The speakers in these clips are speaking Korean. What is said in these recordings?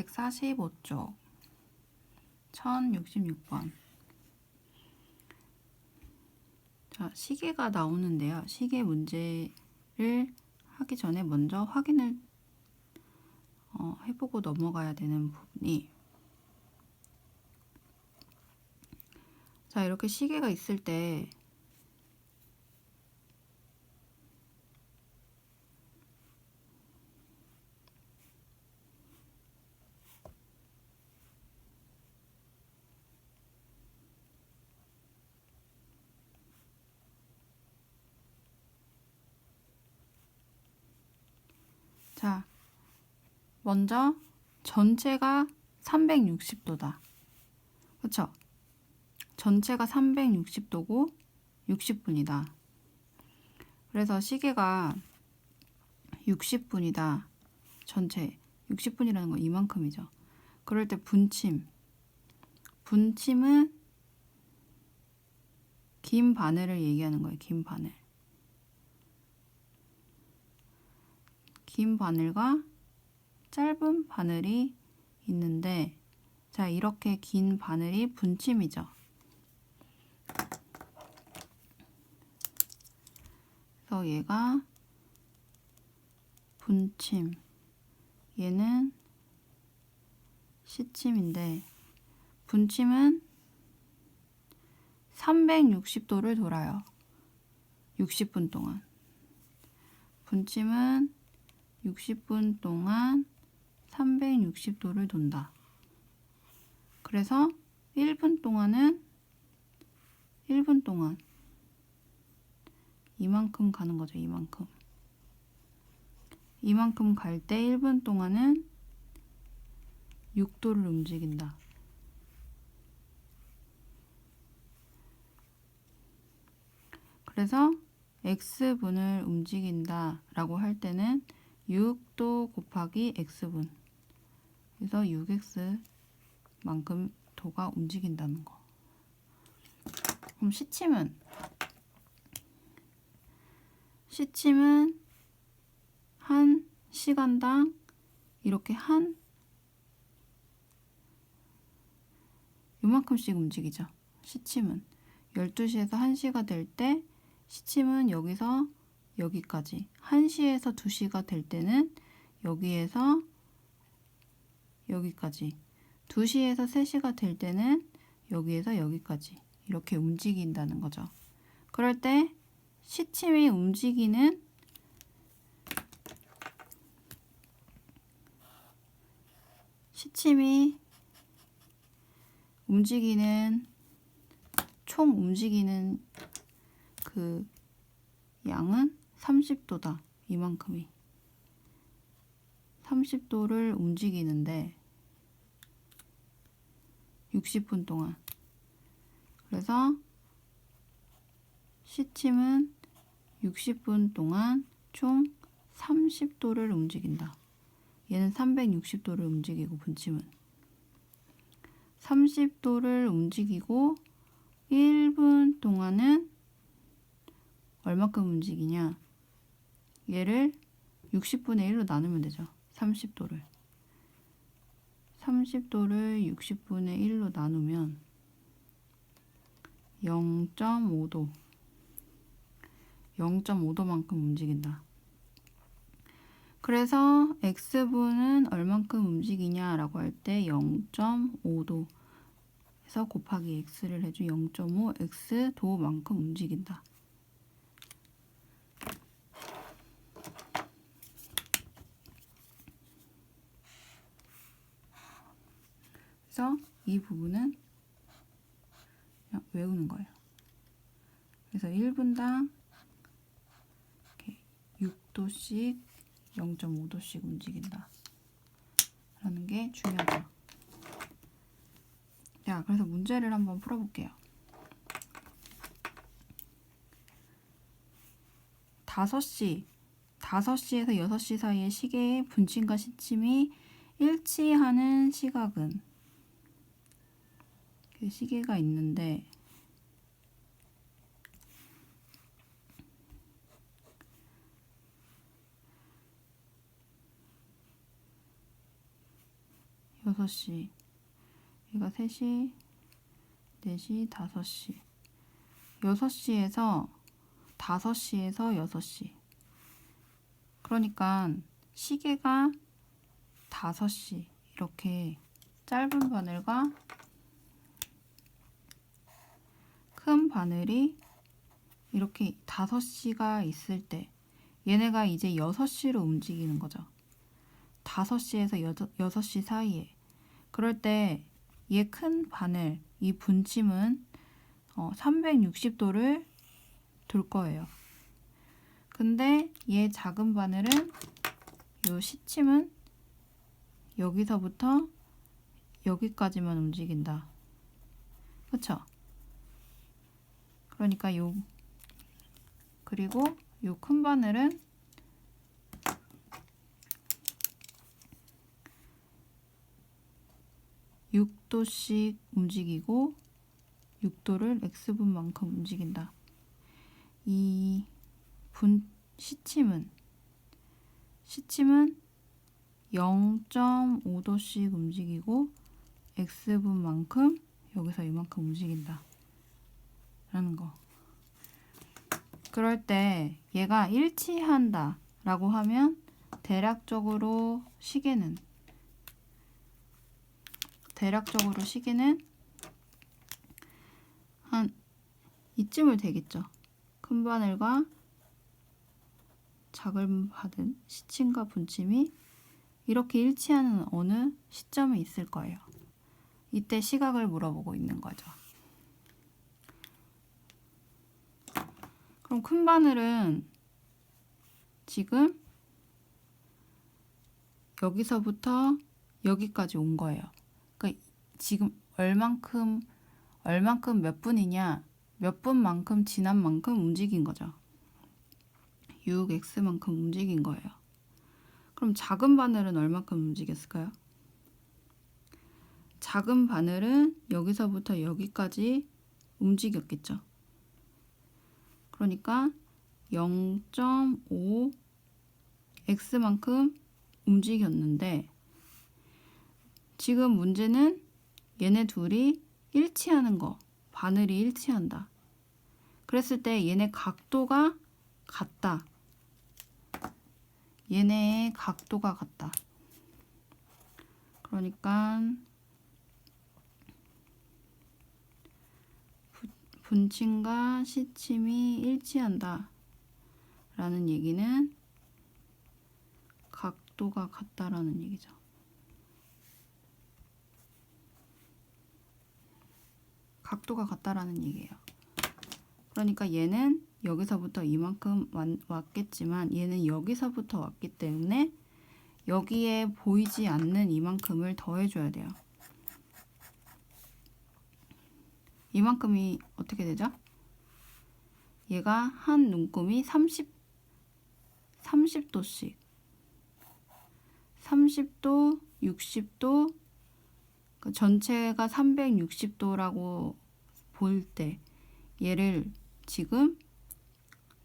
245쪽 1066번. 자, 시계가 나오는데요. 시계 문제를 하기 전에 먼저 확인을 해보고 넘어가야 되는 부분이, 자, 이렇게 시계가 있을 때 자, 먼저 전체가 360도다. 그쵸? 전체가 360도고 60분이다. 그래서 시계가 60분이다. 전체 60분이라는 건 이만큼이죠. 그럴 때 분침은 긴 바늘을 얘기하는 거예요. 긴 바늘. 긴 바늘과 짧은 바늘이 있는데, 자, 이렇게 긴 바늘이 분침이죠. 그래서 얘가 분침, 얘는 시침인데, 분침은 360도를 돌아요. 60분 동안. 분침은 60분 동안 360도를 돈다. 그래서 1분 동안 이만큼 가는 거죠. 이만큼 갈 때 1분 동안은 6도를 움직인다. 그래서 x분을 움직인다 라고 할 때는 6도 곱하기 x분, 그래서 6x만큼 도가 움직인다는 거. 그럼 시침은 한 시간당 이렇게 요만큼씩 움직이죠. 시침은 12시에서 1시가 될 때 시침은 여기서 여기까지, 1시에서 2시가 될 때는 여기에서 여기까지, 2시에서 3시가 될 때는 여기에서 여기까지 이렇게 움직인다는 거죠. 그럴 때 시침이 움직이는 총 움직이는 그 양은 30도다. 이만큼이 30도를 움직이는데 60분 동안. 그래서 시침은 60분 동안 총 30도를 움직인다. 얘는 360도를 움직이고, 분침은 30도를 움직이고 1분 동안은 얼마큼 움직이냐? 얘를 60분의 1로 나누면 되죠. 30도를 60분의 1로 나누면 0.5도만큼 움직인다. 그래서 x분은 얼만큼 움직이냐라고 할 때 0.5도 해서 곱하기 x를 해줘. 0.5 x도만큼 움직인다. 그래서 이 부분은 그냥 외우는 거예요. 그래서 1분당 이렇게 6도씩 0.5도씩 움직인다 라는 게 중요하죠. 자, 그래서 문제를 한번 풀어볼게요. 5시에서 6시 사이의 시계의 분침과 시침이 일치하는 시각은, 그 시계가 있는데 6시. 얘가 3시, 4시, 5시. 6시에서 5시에서 6시. 그러니까 시계가 5시. 이렇게 짧은 바늘과 큰 바늘이 이렇게 5시가 있을 때 얘네가 이제 6시로 움직이는 거죠. 5시에서 6시 사이에. 그럴 때 얘 큰 바늘, 이 분침은 360도를 돌 거예요. 근데 얘 작은 바늘은 요 시침은 여기서부터 여기까지만 움직인다. 그쵸? 그러니까 그리고 요 큰 바늘은 (6도씩) 움직이고 6도를 x분만큼 움직인다. 이 시침은 0.5도씩 움직이고 x분만큼 여기서 이만큼 움직인다 라는 거. 그럴 때 얘가 일치한다 라고 하면 대략적으로 시계는 한 이쯤을 되겠죠. 큰 바늘과 작은 바늘, 시침과 분침이 이렇게 일치하는 어느 시점에 있을 거예요. 이때 시각을 물어보고 있는 거죠. 그럼 큰 바늘은 지금 여기서부터 여기까지 온 거예요. 그러니까 지금 얼만큼 몇 분이냐, 몇 분만큼 지난 만큼 움직인 거죠. 6x만큼 움직인 거예요. 그럼 작은 바늘은 얼만큼 움직였을까요? 작은 바늘은 여기서부터 여기까지 움직였겠죠. 그러니까 0.5 x만큼 움직였는데 지금 문제는 얘네 둘이 일치하는 거, 바늘이 일치한다. 그랬을 때 얘네 각도가 같다. 얘네의 각도가 같다. 그러니까 분침과 시침이 일치한다 라는 얘기는 각도가 같다라는 얘기죠. 각도가 같다라는 얘기예요. 그러니까 얘는 여기서부터 이만큼 왔겠지만 얘는 여기서부터 왔기 때문에 여기에 보이지 않는 이만큼을 더해줘야 돼요. 이만큼이 어떻게 되죠? 얘가 한 눈금이 30도씩 30도, 60도, 전체가 360도라고 볼 때 얘를 지금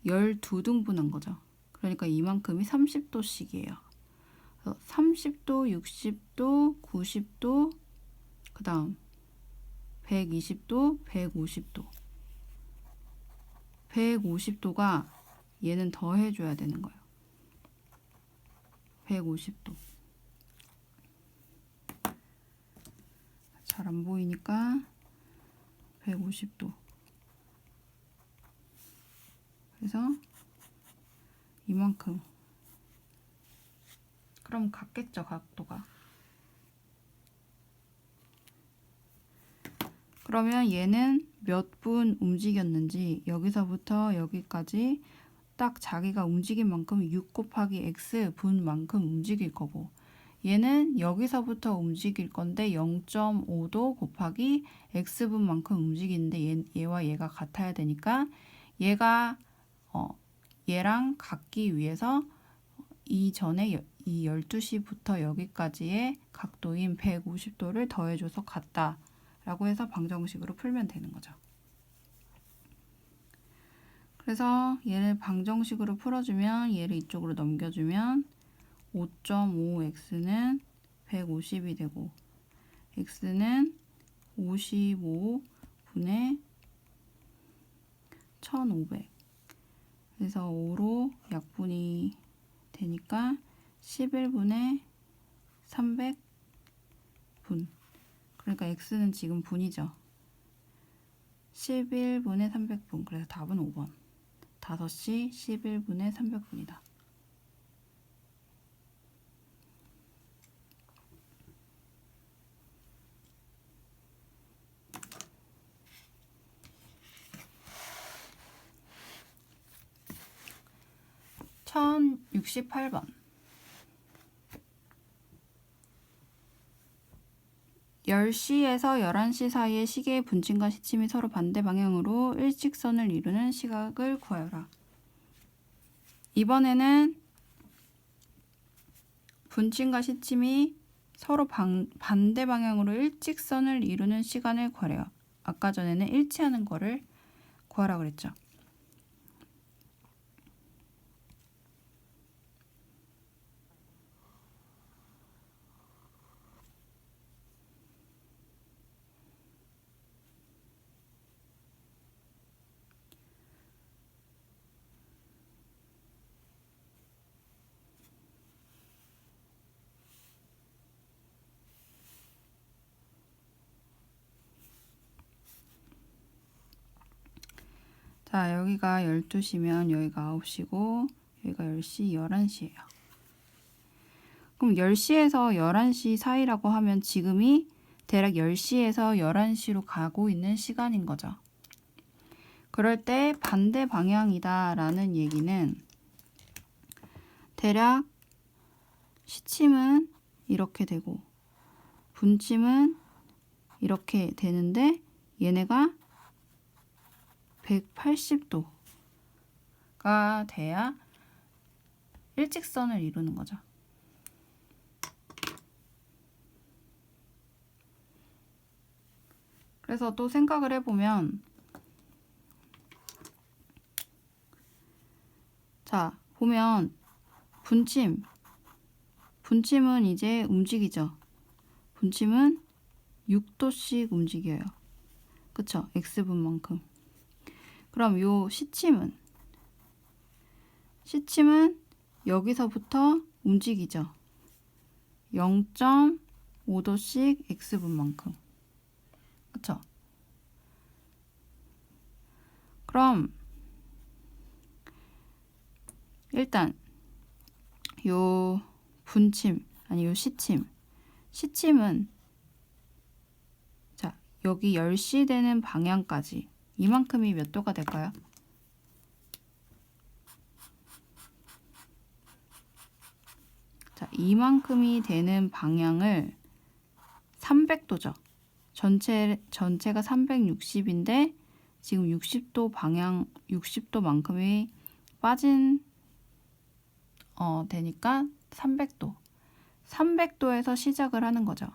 12등분한 거죠. 그러니까 이만큼이 30도씩이에요. 30도, 60도, 90도, 그 다음 120도, 150도. 150도가 얘는 더해줘야 되는 거예요. 150도. 잘 안 보이니까 150도. 그래서 이만큼. 그럼 같겠죠, 각도가. 그러면 얘는 몇 분 움직였는지 여기서부터 여기까지 딱 자기가 움직인 만큼 6 곱하기 x 분만큼 움직일 거고 얘는 여기서부터 움직일 건데 0.5도 곱하기 x분만큼 움직이는데 얘와 얘가 같아야 되니까 얘가 얘랑 같기 위해서 이전에 이 12시부터 여기까지의 각도인 150도를 더해줘서 같다 라고 해서 방정식으로 풀면 되는 거죠. 그래서 얘를 방정식으로 풀어주면 얘를 이쪽으로 넘겨주면 5.5x는 150이 되고 x는 55분의 1500. 그래서 5로 약분이 되니까 11분의 300분. 그러니까 x는 지금 분이죠. 11분의 300분. 그래서 답은 5번. 5시 11분의 300분이다. (1068번) 10시에서 11시 사이에 시계의 분침과 시침이 서로 반대 방향으로 일직선을 이루는 시각을 구하여라. 이번에는 분침과 시침이 서로 반대 방향으로 일직선을 이루는 시간을 구하래요. 아까 전에는 일치하는 거를 구하라 그랬죠. 자, 여기가 12시면 여기가 9시고 여기가 10시, 11시예요. 그럼 10시에서 11시 사이라고 하면 지금이 대략 10시에서 11시로 가고 있는 시간인 거죠. 그럴 때 반대 방향이다 라는 얘기는 대략 시침은 이렇게 되고 분침은 이렇게 되는데 얘네가 180도가 돼야 일직선을 이루는 거죠. 그래서 또 생각을 해보면 자, 보면 분침은 이제 움직이죠. 분침은 6도씩 움직여요. 그쵸? x분만큼. 그럼 요 시침은 여기서부터 움직이죠. 0.5도씩 x분만큼. 그쵸? 그럼 일단 요 분침 아니 요 시침은 자, 여기 10시 되는 방향까지 이만큼이 몇 도가 될까요? 자, 이만큼이 되는 방향을 300도죠. 전체가 360인데 지금 60도 방향 60도만큼이 빠진 되니까 300도. 300도에서 시작을 하는 거죠.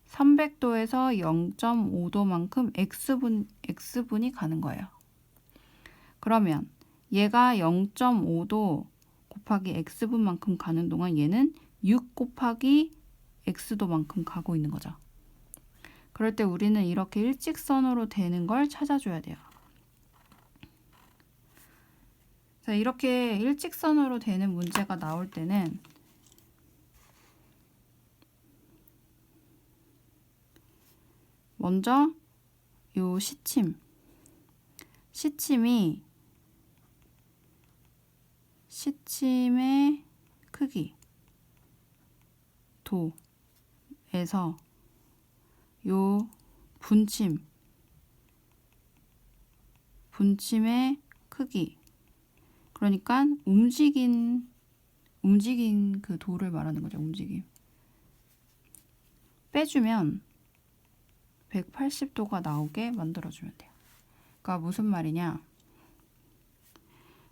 300도에서 0.5도만큼 x분이 가는 거예요. 그러면 얘가 0.5도 곱하기 x분만큼 가는 동안 얘는 6 곱하기 x도만큼 가고 있는 거죠. 그럴 때 우리는 이렇게 일직선으로 되는 걸 찾아줘야 돼요. 자, 이렇게 일직선으로 되는 문제가 나올 때는 먼저 요 시침의 크기 도에서 요 분침의 크기 그러니까 움직인 그 도를 말하는 거죠. 움직임 빼주면 180도가 나오게 만들어주면 돼요. 그러니까 무슨 말이냐?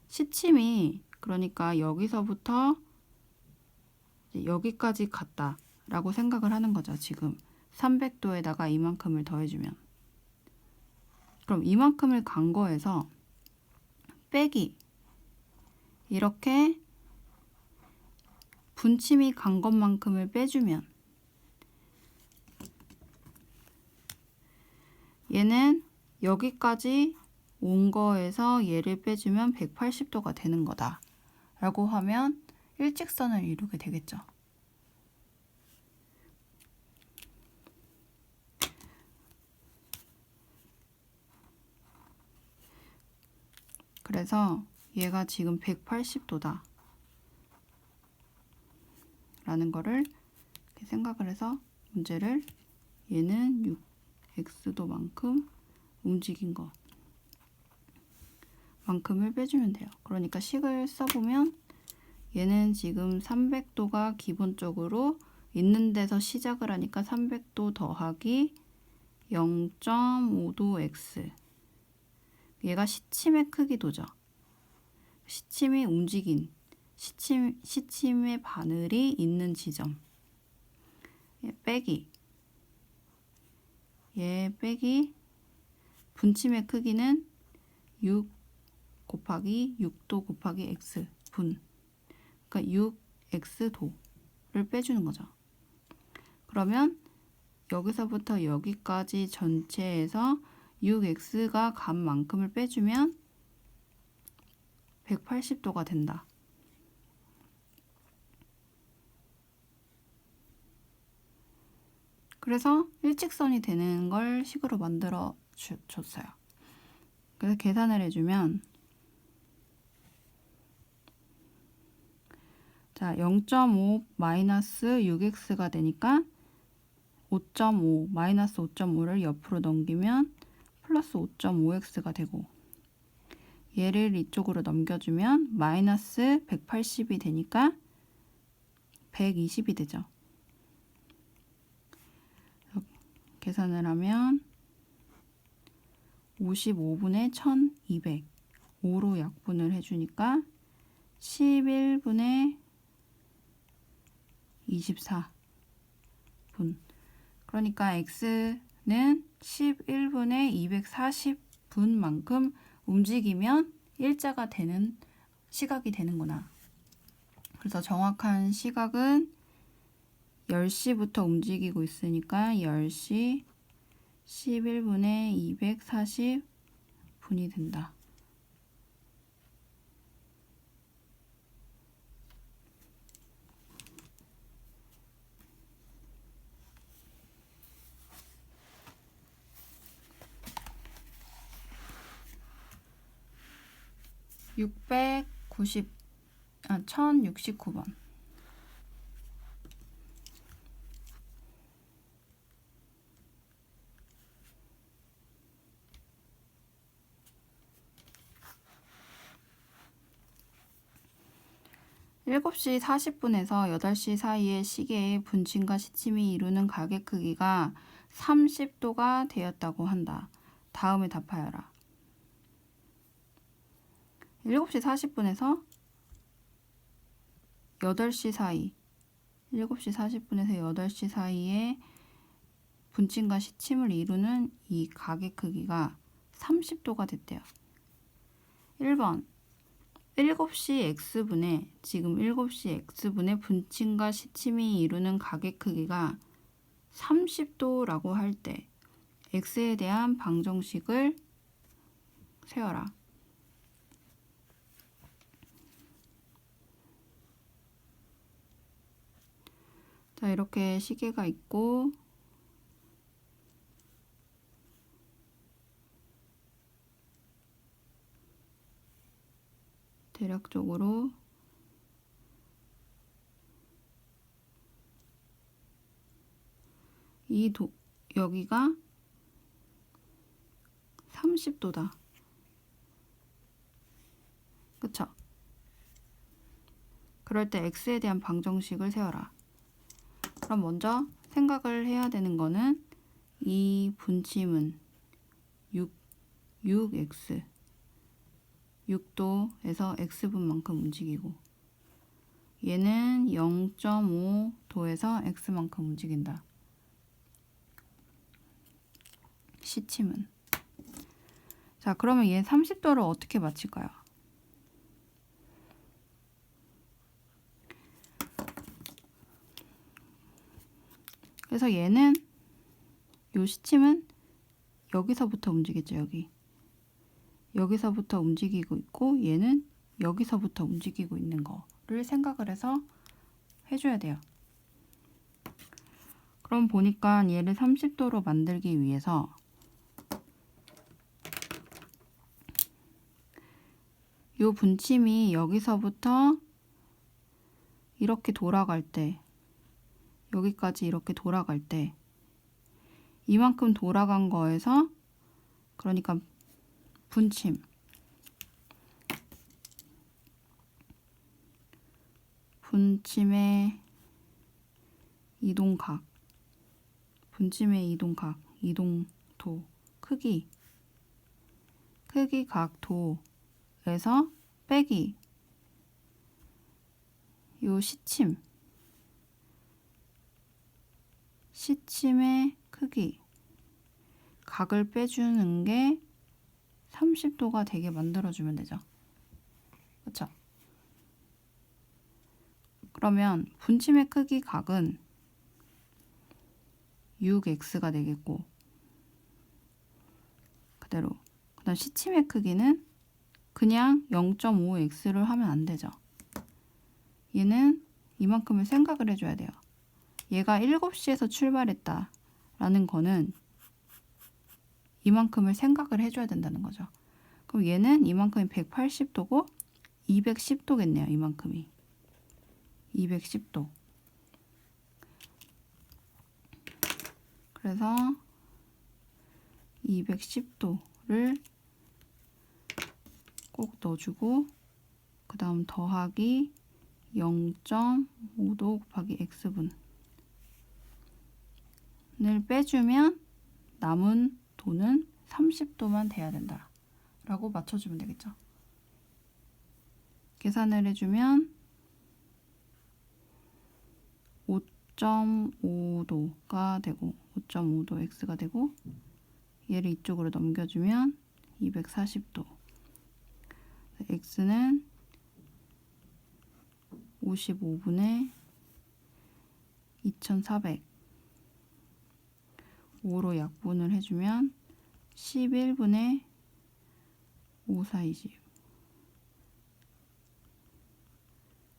시침이 그러니까 여기서부터 여기까지 갔다라고 생각을 하는 거죠. 지금 300도에다가 이만큼을 더해주면 그럼 이만큼을 간 거에서 빼기 이렇게 분침이 간 것만큼을 빼주면 얘는 여기까지 온 거에서 얘를 빼주면 180도가 되는 거다 라고 하면 일직선을 이루게 되겠죠. 그래서 얘가 지금 180도다 라는 거를 이렇게 생각을 해서 문제를 얘는 6x도만큼 움직인 것 만큼을 빼주면 돼요. 그러니까 식을 써보면 얘는 지금 300도가 기본적으로 있는 데서 시작을 하니까 300도 더하기 0.5도 x. 얘가 시침의 크기도죠. 시침이 움직인 시침의 바늘이 있는 지점. 빼기. 얘 빼기 분침의 크기는 6 곱하기 6도 곱하기 x 분. 그러니까 6x도를 빼주는 거죠. 그러면 여기서부터 여기까지 전체에서 6x가 간 만큼을 빼주면 180도가 된다. 그래서 일직선이 되는 걸 식으로 만들어 줬어요. 그래서 계산을 해주면 자, 0.5 마이너스 6x가 되니까 5.5 마이너스 5.5를 옆으로 넘기면 플러스 5.5x가 되고 얘를 이쪽으로 넘겨주면 마이너스 180이 되니까 120이 되죠. 계산을 하면 55분의 1200 5로 약분을 해주니까 11분의 24분. 그러니까 x는 11분의 240분만큼 움직이면 일자가 되는 시각이 되는구나. 그래서 정확한 시각은 10시부터 움직이고 있으니까 10시 11분의 240분이 된다. 아, 1069번. 일곱 시 40분에서 8시 사이의 시계의 분침과 시침이 이루는 가계 크기가 30도가 되었다고 한다. 다음에 답하여라. 7시 40분에서 8시 사이 7시 40분에서 8시 사이에 분침과 시침을 이루는 이 가계 크기가 30도가 됐대요. 1번 7시 x분의 지금 7시 x분의 분침과 시침이 이루는 가계 크기가 30도라고 할 때 x에 대한 방정식을 세워라. 자, 이렇게 시계가 있고 대략적으로 여기가 30도다. 그쵸? 그럴 때 x에 대한 방정식을 세워라. 그럼 먼저 생각을 해야 되는 거는 이 분침은 6x 6도에서 x분만큼 움직이고 얘는 0.5도에서 x만큼 움직인다. 시침은. 자, 그러면 얘 30도를 어떻게 맞힐까요? 그래서 얘는 요 시침은 여기서부터 움직이죠. 여기서부터 움직이고 있고 얘는 여기서부터 움직이고 있는 거를 생각을 해서 해줘야 돼요. 그럼 보니까 얘를 30도로 만들기 위해서 요 분침이 여기서부터 이렇게 돌아갈 때, 여기까지 이렇게 돌아갈 때 이만큼 돌아간 거에서, 그러니까 분침의 이동각, 이동도, 크기 각도에서 빼기 요 시침의 크기, 각을 빼주는 게 30도가 되게 만들어주면 되죠. 그쵸? 그러면 분침의 크기 각은 6x가 되겠고, 그대로. 그 다음 시침의 크기는 그냥 0.5x를 하면 안 되죠. 얘는 이만큼을 생각을 해줘야 돼요. 얘가 7시에서 출발했다 라는 거는 이만큼을 생각을 해줘야 된다는 거죠. 그럼 얘는 이만큼이 180도고 210도겠네요. 이만큼이 210도. 그래서 210도를 꼭 넣어주고, 그 다음 더하기 0.5도 곱하기 x분을 빼주면 남은 도는 30도만 돼야 된다 라고 맞춰주면 되겠죠. 계산을 해주면 5.5도가 되고 5.5도 x가 되고, 얘를 이쪽으로 넘겨주면 240도, x는 55분의 2400, 5로 약분을 해주면 11분의 5420,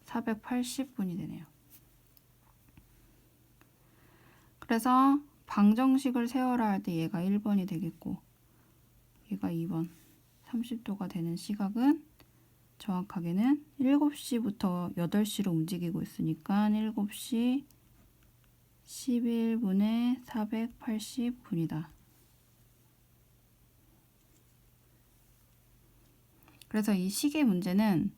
480분이 되네요. 그래서 방정식을 세워라 할 때 얘가 1번이 되겠고 얘가 2번, 30도가 되는 시각은 정확하게는 7시부터 8시로 움직이고 있으니까 7시 11분의 480분이다. 그래서 이 시계 문제는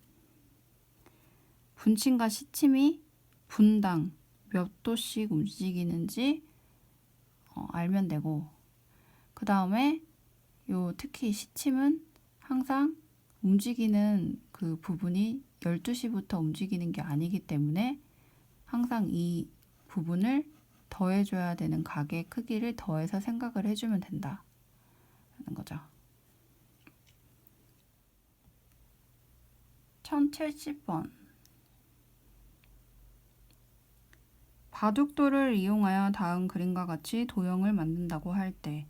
분침과 시침이 분당 몇 도씩 움직이는지 알면 되고, 그 다음에 특히 시침은 항상 움직이는 그 부분이 12시부터 움직이는 게 아니기 때문에 항상 이 부분을 더해줘야 되는 각의 크기를 더해서 생각을 해주면 된다 하는 거죠. 1070번. 바둑돌을 이용하여 다음 그림과 같이 도형을 만든다고 할 때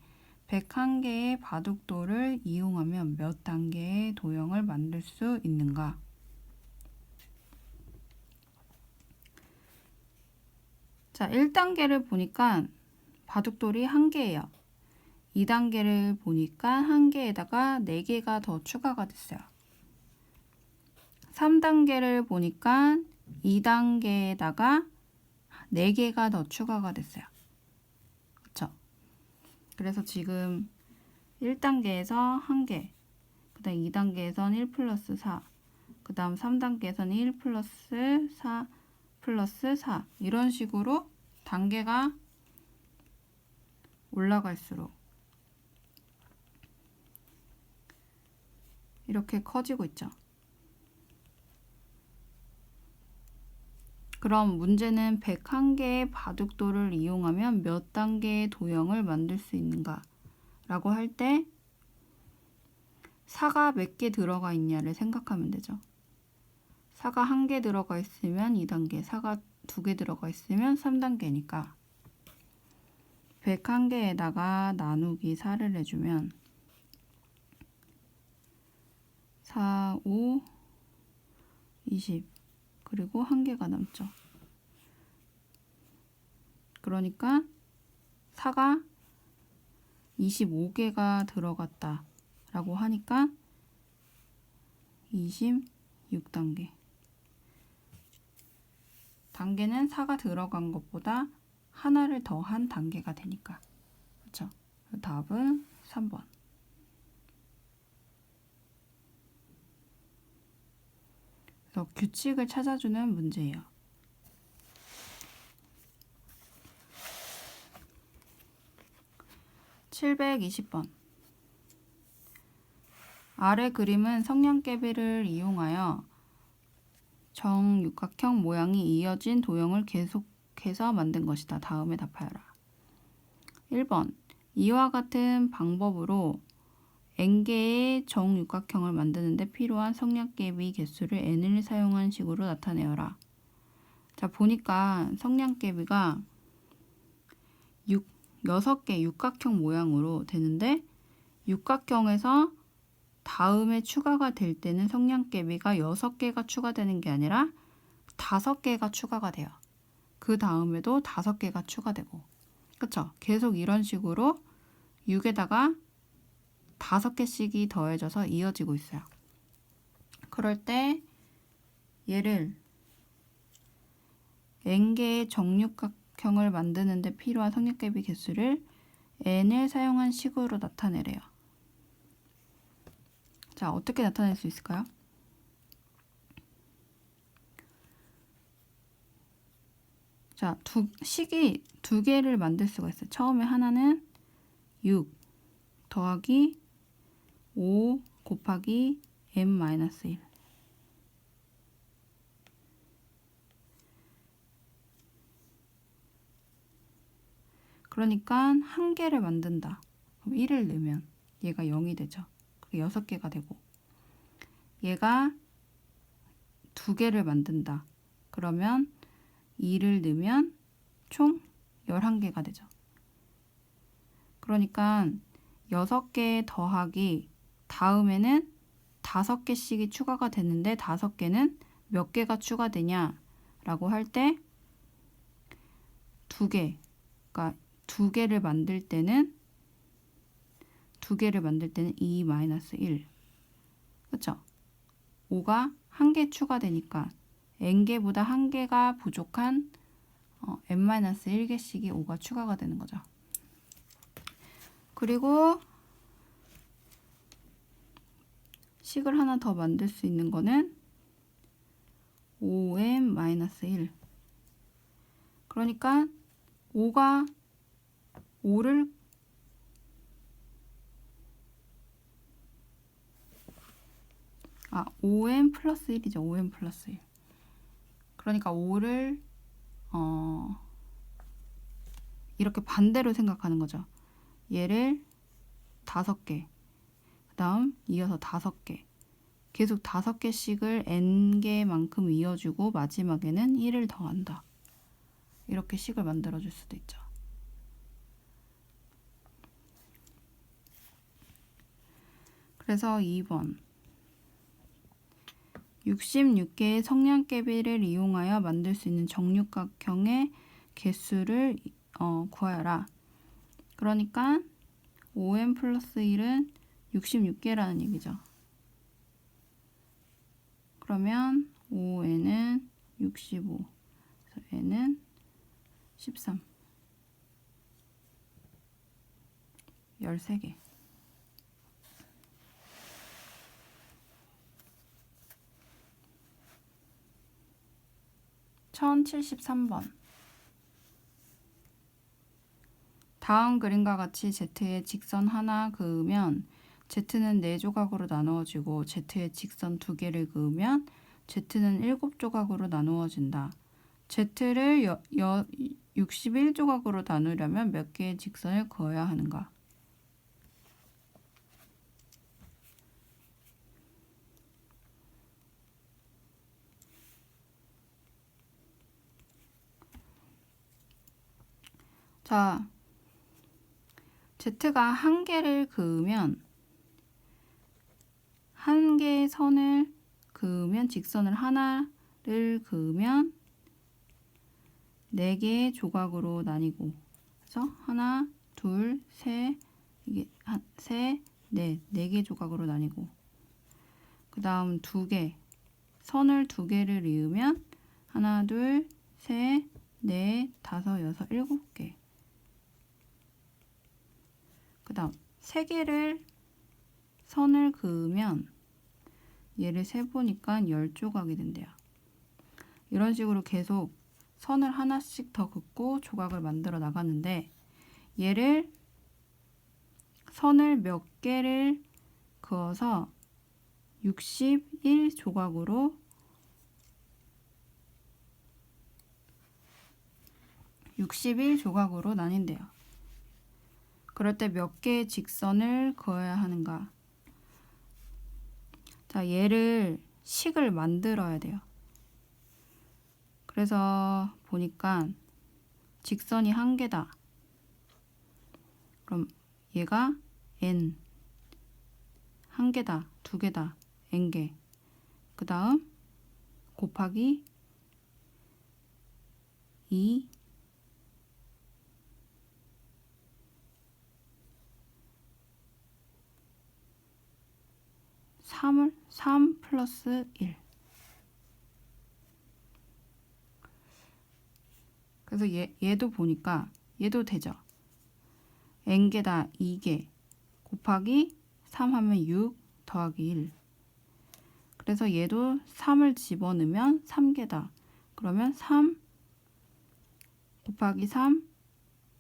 101개의 바둑돌을 이용하면 몇 단계의 도형을 만들 수 있는가? 자, 1단계를 보니까 바둑돌이 1개예요. 2단계를 보니까 1개에다가 4개가 더 추가가 됐어요. 3단계를 보니까 2단계에다가 4개가 더 추가가 됐어요. 그쵸? 그래서 지금 1단계에서 1개, 그 다음 2단계에서는 1 플러스 4, 그 다음 3단계에서는 1 플러스 4 플러스 4, 이런 식으로 단계가 올라갈수록 이렇게 커지고 있죠. 그럼 문제는 101개의 바둑돌을 이용하면 몇 단계의 도형을 만들 수 있는가? 라고 할 때 4가 몇 개 들어가 있냐를 생각하면 되죠. 4가 1개 들어가 있으면 2단계, 4가 2개 들어가 있으면 3단계니까 101개에다가 나누기 4를 해주면 4, 5, 20 그리고 1개가 남죠. 그러니까 4가 25개가 들어갔다 라고 하니까 26단계. 단계는 4가 들어간 것보다 하나를 더한 단계가 되니까. 그렇죠? 답은 3번. 그래서 규칙을 찾아주는 문제예요. 720번. 아래 그림은 성냥개비를 이용하여 정육각형 모양이 이어진 도형을 계속해서 만든 것이다. 다음에 답하여라. 1번. 이와 같은 방법으로 n개의 정육각형을 만드는데 필요한 성냥개비 개수를 n을 사용한 식으로 나타내어라. 자, 보니까 성냥개비가 6개 육각형 모양으로 되는데 육각형에서 다음에 추가가 될 때는 성냥개비가 6개가 추가되는 게 아니라 5개가 추가가 돼요. 그 다음에도 5개가 추가되고. 그쵸? 계속 이런 식으로 6에다가 5개씩이 더해져서 이어지고 있어요. 그럴 때 얘를 n개의 정육각형을 만드는 데 필요한 성냥개비 개수를 n을 사용한 식으로 나타내래요. 자, 어떻게 나타낼 수 있을까요? 자, 식이 2개를 만들 수가 있어요. 처음에 하나는 6 더하기 5 곱하기 n-1. 그러니까 1개를 만든다. 그럼 1을 넣으면 얘가 0이 되죠. 그리고 6개가 되고 얘가 2개를 만든다. 그러면 2를 넣으면 총 11개가 되죠. 그러니까 6개 더하기 다음에는 5개씩이 추가가 되는데 5개는 몇 개가 추가되냐 라고 할 때 2개, 그러니까 2개를 만들 때는 2-1. 그렇죠? 5가 1개 추가되니까 n개보다 1개가 부족한 n-1개씩이 5가 추가가 되는 거죠. 그리고 식을 하나 더 만들 수 있는 거는 5n-1. 그러니까 5를 5n 플러스 1이죠. 5n 플러스 1. 그러니까 5를 이렇게 반대로 생각하는 거죠. 얘를 5개, 그 다음 이어서 5개, 계속 5개씩을 n개만큼 이어주고 마지막에는 1을 더한다. 이렇게 식을 만들어줄 수도 있죠. 그래서 2번 66개의 성냥개비를 이용하여 만들 수 있는 정육각형의 개수를 구하여라. 그러니까 5n 플러스 1은 66개라는 얘기죠. 그러면 5n은 65, 그래서 n은 13, 13개. (1073번) 다음 그림과 같이 Z에 직선 하나 그으면 Z는 4조각으로 나누어지고 Z에 직선 2개를 그으면 Z는 7조각으로 나누어진다. Z를 61조각으로 나누려면 몇 개의 직선을 그어야 하는가? 자, Z가 한 개를 그으면 한 개의 선을 그으면 직선을 하나를 그으면 네 개의 조각으로 나뉘고 그래서 하나, 둘, 셋, 이게 셋, 넷, 네 개의 조각으로 나뉘고 그 다음 두 개, 선을 두 개를 이으면 하나, 둘, 셋, 넷, 다섯, 여섯, 일곱 개. 그 다음 세 개를 선을 그으면 얘를 세보니까 10조각이 된대요. 이런 식으로 계속 선을 하나씩 더 긋고 조각을 만들어 나가는데 얘를 선을 몇 개를 그어서 61조각으로 61조각으로 나뉜대요. 그럴 때 몇 개의 직선을 그어야 하는가? 자, 얘를 식을 만들어야 돼요. 그래서 보니까 직선이 한 개다. 그럼 얘가 n 한 개다, 두 개다, n 개. 그 다음 곱하기 2 3 플러스 1. 그래서 얘도 보니까 얘도 되죠. n개다 2개 곱하기 3 하면 6 더하기 1. 그래서 얘도 3을 집어넣으면 3개다. 그러면 3 곱하기 3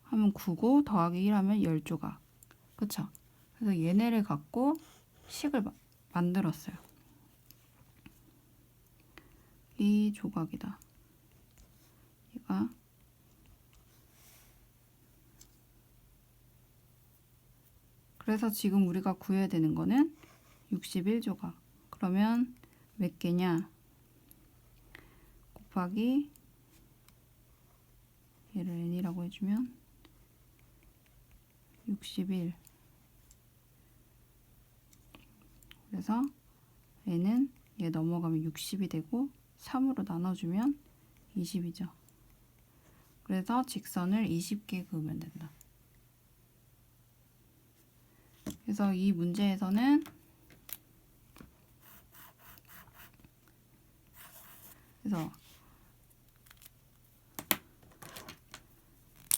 하면 9고 더하기 1 하면 10조각. 그쵸? 그래서 얘네를 갖고 식을 만들었어요. 이 조각이다. 얘가 그래서 지금 우리가 구해야 되는 거는 61조각. 그러면 몇 개냐? 곱하기 얘를 n이라고 해주면 61. 그래서 n은 얘 넘어가면 60이 되고 3으로 나눠주면 20이죠. 그래서 직선을 20개 그으면 된다. 그래서 이 문제에서는 그래서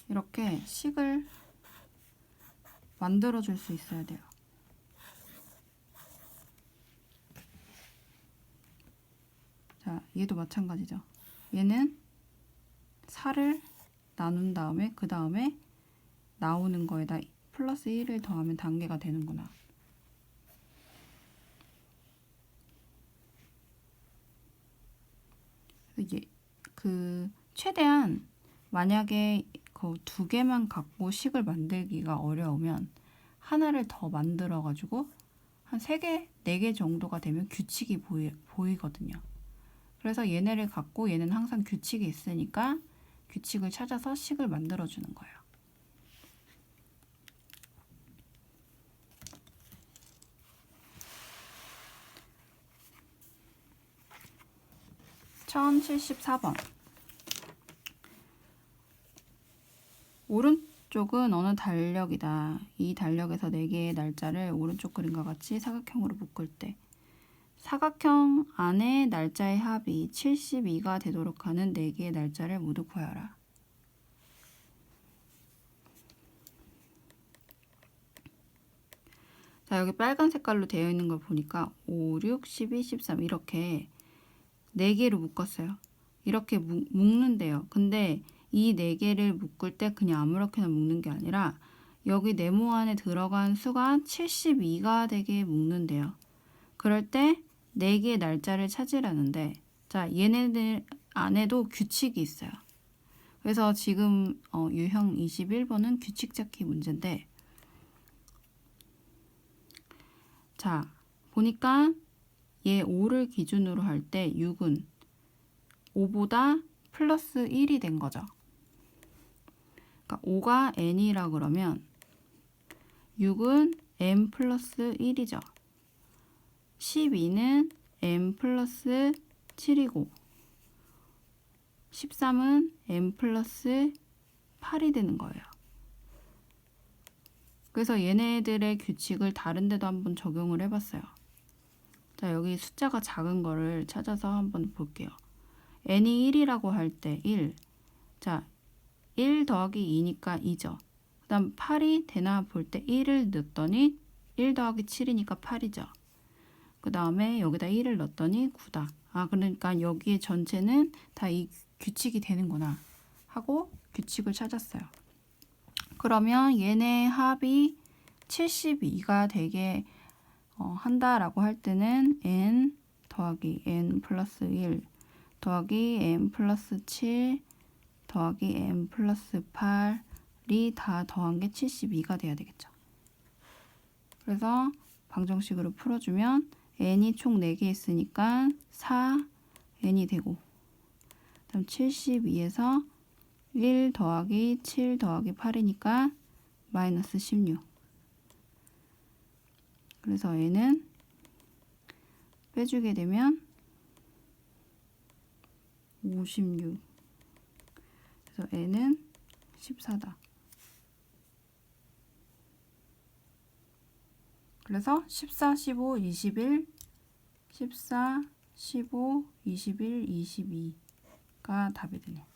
이렇게 식을 만들어 줄 수 있어야 돼요. 자, 얘도 마찬가지죠. 얘는 4를 나눈 다음에 그 다음에 나오는 거에다 플러스 1을 더하면 단계가 되는구나. 이게 최대한 만약에 그 두 개만 갖고 식을 만들기가 어려우면 하나를 더 만들어 가지고 한 3개, 4개 정도가 되면 규칙이 보이거든요. 그래서 얘네를 갖고 얘는 항상 규칙이 있으니까 규칙을 찾아서 식을 만들어 주는 거예요. (1074번) 오른쪽은 어느 달력이다. 이 달력에서 4개의 날짜를 오른쪽 그림과 같이 사각형으로 묶을 때 사각형 안에 날짜의 합이 72가 되도록 하는 4개의 날짜를 모두 구하라. 자, 여기 빨간 색깔로 되어 있는 걸 보니까 5, 6, 12, 13 이렇게 4개로 묶었어요. 이렇게 묶는데요. 근데 이 4개를 묶을 때 그냥 아무렇게나 묶는 게 아니라 여기 네모 안에 들어간 수가 72가 되게 묶는데요. 그럴 때 4개의 날짜를 찾으라는데 자, 얘네들 안에도 규칙이 있어요. 그래서 지금 유형 21번은 규칙 찾기 문제인데 자, 보니까 얘 5를 기준으로 할 때 6은 5보다 플러스 1이 된 거죠. 그러니까 5가 n이라 그러면 6은 n 플러스 1이죠. 12는 n 플러스 7이고 13은 n 플러스 8이 되는 거예요. 그래서 얘네들의 규칙을 다른 데도 한번 적용을 해봤어요. 자, 여기 숫자가 작은 거를 찾아서 한번 볼게요. n이 1이라고 할 때 1. 자, 1 더하기 2니까 2죠. 그 다음 8이 되나 볼 때 1을 넣었더니 1 더하기 7이니까 8이죠. 그 다음에 여기다 1을 넣었더니 9다. 아, 그러니까 여기에 전체는 다 이 규칙이 되는구나 하고 규칙을 찾았어요. 그러면 얘네 합이 72가 되게 한다라고 할 때는 n 더하기 n 플러스 1 더하기 n 플러스 7 더하기 n 플러스 8이 다 더한 게 72가 돼야 되겠죠. 그래서 방정식으로 풀어주면 n이 총 4개 있으니까 4n이 되고 그다음 72에서 1 더하기 7 더하기 8이니까 마이너스 16. 그래서 n은 빼주게 되면 56. 그래서 n은 14다. 그래서 14, 15, 21, 14, 15, 21, 22가 답이 되네.